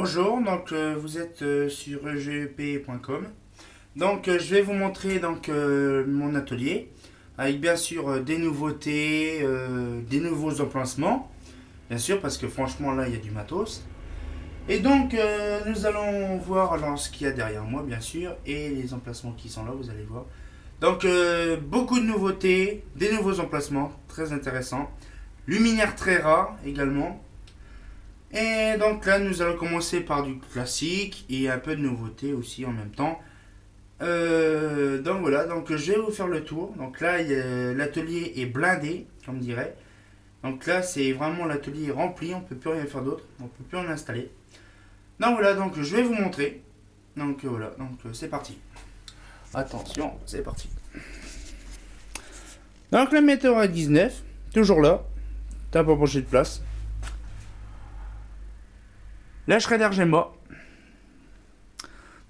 Bonjour, donc vous êtes sur gep.com. Donc je vais vous montrer mon atelier avec bien sûr des nouveautés, des nouveaux emplacements, bien sûr parce que franchement là il y a du matos. Et donc nous allons voir alors ce qu'il y a derrière moi bien sûr et les emplacements qui sont là, vous allez voir. Donc beaucoup de nouveautés, des nouveaux emplacements très intéressants, luminaires très rares également. Et donc là, nous allons commencer par du classique et un peu de nouveauté aussi en même temps. Donc voilà, donc je vais vous faire le tour. Donc là, l'atelier est blindé, comme on dirait. Donc là, c'est vraiment l'atelier est rempli, on ne peut plus rien faire d'autre, on ne peut plus en installer. Donc voilà, donc je vais vous montrer. Donc voilà, donc c'est parti. Attention, c'est parti. Donc la météo à 19, toujours là. T'as pas bougé de place. La Schrader Gemma.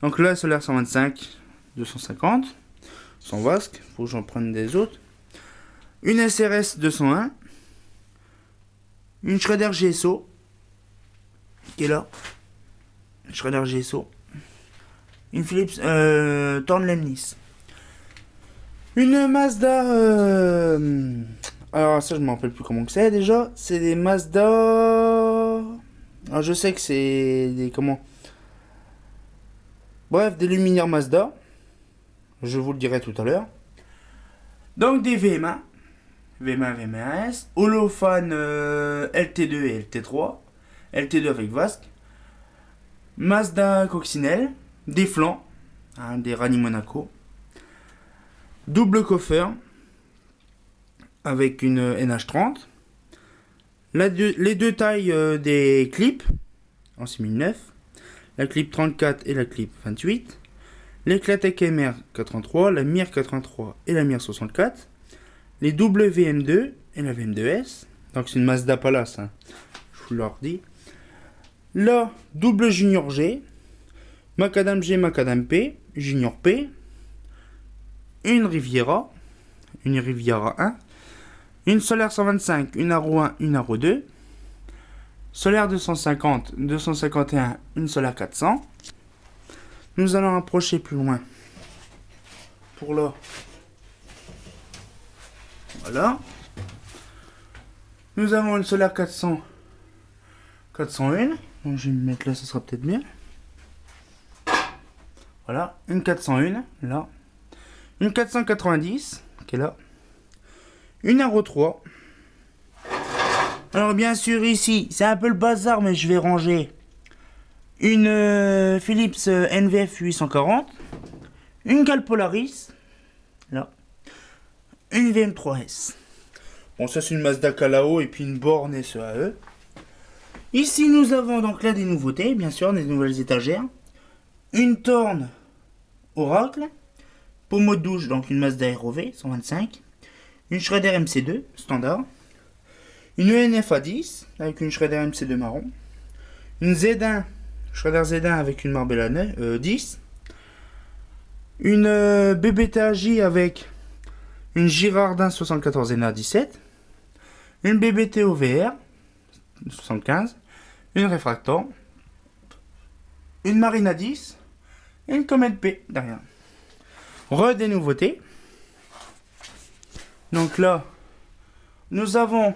Donc là, Solaire 125, 250. Sans vasque, faut que j'en prenne des autres. Une SRS 201. Une Schrader GSO. Qui est là. Une Schrader GSO. Une Philips Thorn-Lemnis. Une Mazda. Alors ça, je me rappelle plus comment que c'est déjà. C'est des Mazda. Alors je sais que c'est des comment. Bref, des luminaires Mazda. Je vous le dirai tout à l'heure. Donc des VMA. VMA, VMAS. Holophane LT2 et LT3. LT2 avec vasque. Mazda Coccinelle. Des flancs. Hein, des Rani Monaco. Double coffre. Avec une NH30. Les deux tailles des clips. En 6009. La clip 34 et la clip 28. L'Eclatec MR 83, la MIR 83 et la MIR 64. Les WM2 et la VM2S. Donc c'est une Mazda Palace, hein. Je vous le redis. La double Junior G, Macadam G, Macadam P, Junior P. Une Riviera 1. Une Solaire 125, une Aro 1, une Aro 2. Solaire 250, 251, une Solaire 400. Nous allons approcher plus loin. Pour là. Voilà. Nous avons une Solaire 400, 401. Donc je vais me mettre là, ça sera peut-être mieux. Voilà, une 401, là. Une 490, qui est là. Une Aro 3. Alors bien sûr ici, c'est un peu le bazar, mais je vais ranger une Philips NVF 840, une Gal Polaris, là, une VM3S. Bon, ça c'est une Mazda Calao et puis une borne SEAE. Ici nous avons donc là des nouveautés, bien sûr, des nouvelles étagères. Une Torn Oracle, pommeau de douche, donc une Mazda ROV 125, une Schrader MC2 standard. Une ENF 10 avec une Schrader MC2 marron. Une Z1, Schrader Z1 avec une Marbella 10. Une BBTAJ avec une Girardin 74 NA 17. Une BBT OVR 75. Une Refractor. Une Marina 10. Et une Comet P derrière. Des nouveautés. Donc là, nous avons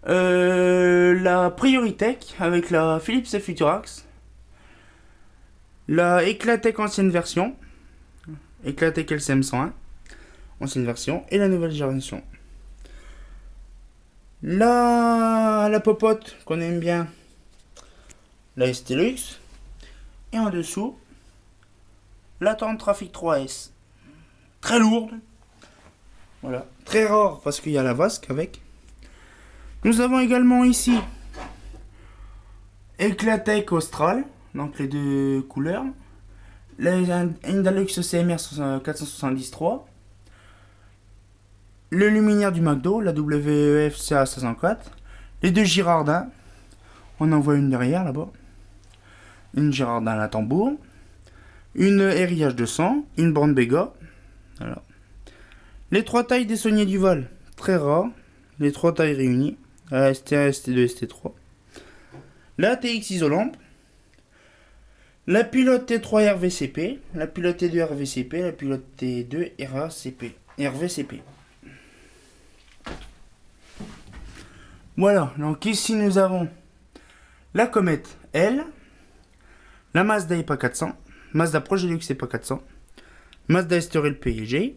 la Prioritech avec la Philips Futurax, la Eclatec ancienne version, Eclatec LCM 101 ancienne version et la nouvelle génération. La popote qu'on aime bien, la ST-Lux, et en dessous la Torn Traffic 3S, très lourde, voilà, très rare parce qu'il y a la vasque avec. Nous avons également ici Eclatec Austral, donc les deux couleurs. Indalux CMR 473. Le luminaire du McDo, la WEF CA 504. Les deux Girardins. On en voit une derrière là-bas. Une Girardin à la tambour. Une RIH 200. Une borne Bega. Voilà. Les trois tailles des sauniers Duval, très rares. Les trois tailles réunies. ST1, ST2, ST3. La TX isolante. La pilote T3 RVCP, la pilote T2 RVCP, la pilote T2 RVCP. Voilà, donc ici nous avons la Comète L, la Mazda EPA 400, Mazda Progelux EPA 400, Mazda Estoril PG,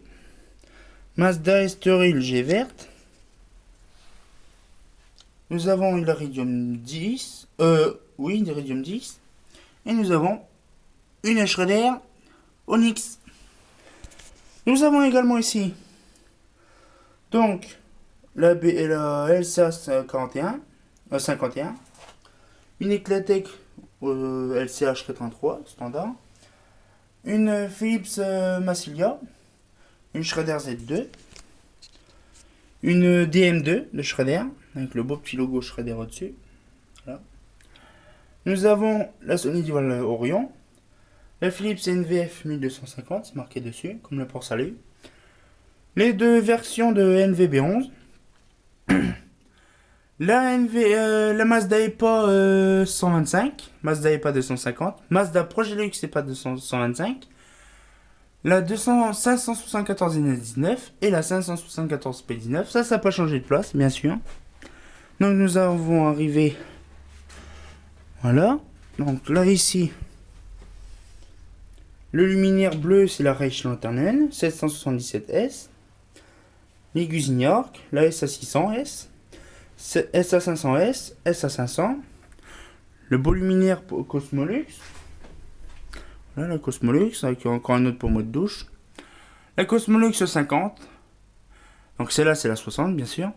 Mazda Estoril G verte. Nous avons l'Iridium 10, l'Iridium 10, et nous avons une Schroeder Onyx. Nous avons également ici donc la LSA 51, une Eclatec LCH 83 standard, une Philips Massilia, une Schroeder Z2, une DM2 de Schroeder avec le beau petit logo Schroeder au-dessus. Voilà. Nous avons la Sony Dual Orion, la Philips NVF 1250, c'est marqué dessus, comme le port salut. Les deux versions de NVB11. La Mazda EPA 125, Mazda EPA 250, Mazda Progelux EPA 225, la 574 NS19 et la 574 P19. Ça n'a pas changé de place, bien sûr. Donc nous avons arrivé. Voilà. Donc là, ici, le luminaire bleu, c'est la Reichslanternen 777S. Les Gusignac, la SA600S. SA500S, SA500, le beau luminaire Cosmolux, voilà la Cosmolux avec encore un autre pommeau de douche, la Cosmolux 50, donc celle-là c'est la 60 bien sûr,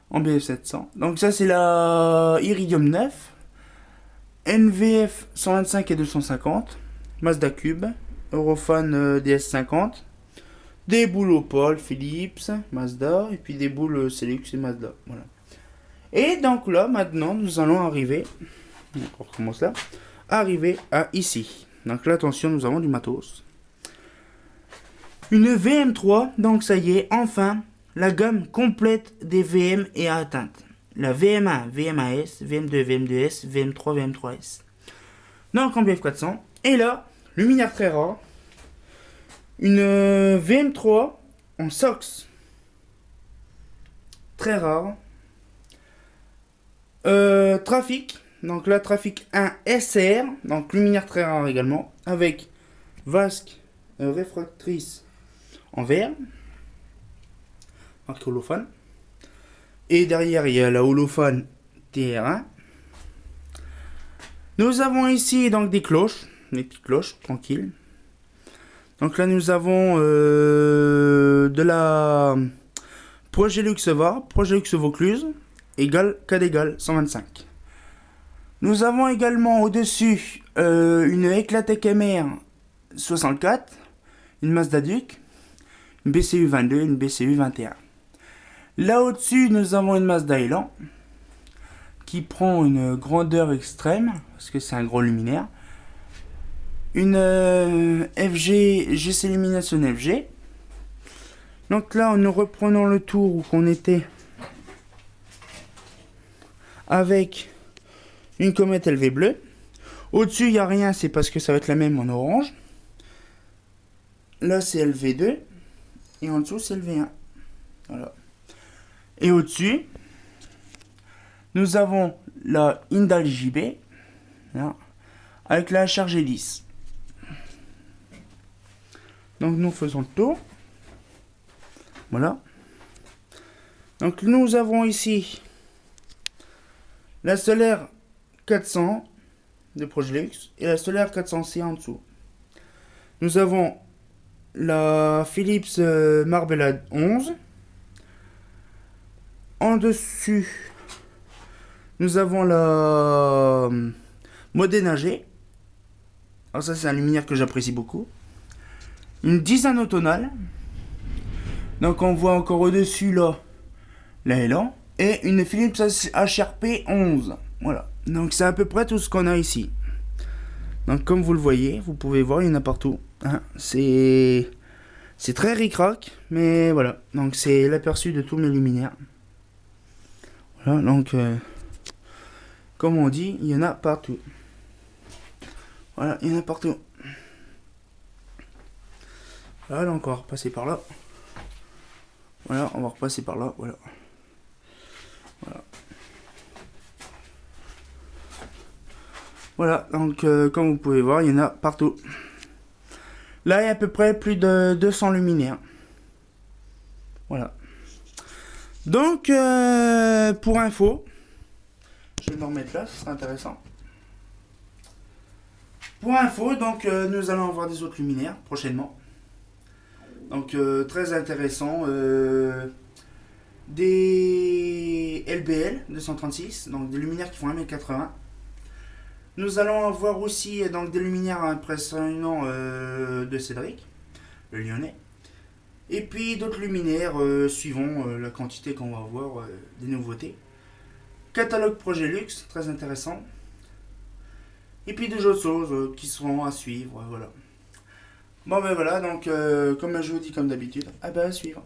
en BF700, donc ça c'est la Iridium 9, NVF 125 et 250, Mazda Cube, Eurofan DS50, des boules Opel, Philips, Mazda, et puis des boules Celux et Mazda, voilà. Et donc là, maintenant, nous allons arriver, on recommence là, arriver à ici. Donc là, attention, nous avons du matos. Une VM3, donc ça y est, enfin, la gamme complète des VM est atteinte. La VM1, VM1S, VM2, VM2S, VM3, VM3S. Donc en BF400. Et là, luminaire très rare. Une VM3 en SOX. Très rare. Trafic, donc là Trafic 1 SR, donc luminaire très rare également, avec vasque réfractrice en verre, marqué holophane, et derrière il y a la holophane TR1. Nous avons ici donc des cloches, des petites cloches tranquilles. Donc là nous avons de la Progelux VAR, Progelux Vaucluse, égale K d'égal 125. Nous avons également au-dessus une Eclatec MR 64, une Mazda Duke, une BCU 22 et une BCU 21. Là au-dessus, nous avons une Mazda Elan qui prend une grandeur extrême parce que c'est un gros luminaire. Une FG GC Illumination FG. Donc là, nous reprenons le tour où on était avec une comète LV bleue. Au-dessus, il n'y a rien, c'est parce que ça va être la même en orange. Là, c'est LV2. Et en dessous, c'est LV1. Voilà. Et au-dessus, nous avons la Indal JB. Là, avec la charge hélice. Donc, nous faisons le tour. Voilà. Donc, nous avons ici la Solaire 400 de Progelux et la Solaire 400C en dessous. Nous avons la Philips Marbella 11. En dessus, nous avons la Modena G. Alors ça c'est un luminaire que j'apprécie beaucoup. Une 10 anotonale. Donc on voit encore au-dessus là la Elan. Et une Philips HRP 11. Voilà. Donc c'est à peu près tout ce qu'on a ici. Donc comme vous le voyez, vous pouvez voir, il y en a partout. Hein. C'est très ric-rac, mais voilà. Donc c'est l'aperçu de tous mes luminaires. Voilà, donc comme on dit, il y en a partout. Voilà, il y en a partout. Voilà, on va repasser par là. Voilà, on va repasser par là, voilà. Voilà. Voilà, donc comme vous pouvez voir, il y en a partout. Là, il y a à peu près plus de 200 luminaires. Voilà. Donc, pour info, je vais me remettre là, ce sera intéressant. Pour info, donc, nous allons avoir des autres luminaires prochainement. Donc, très intéressant. Des LBL 236, donc des luminaires qui font 1,80 m. Nous allons avoir aussi donc, des luminaires impressionnants de Cédric, le lyonnais. Et puis d'autres luminaires suivant la quantité qu'on va avoir, des nouveautés. Catalogue Projet Luxe, très intéressant. Et puis des autres choses qui seront à suivre, voilà. Bon ben voilà, donc comme je vous dis comme d'habitude, à suivre.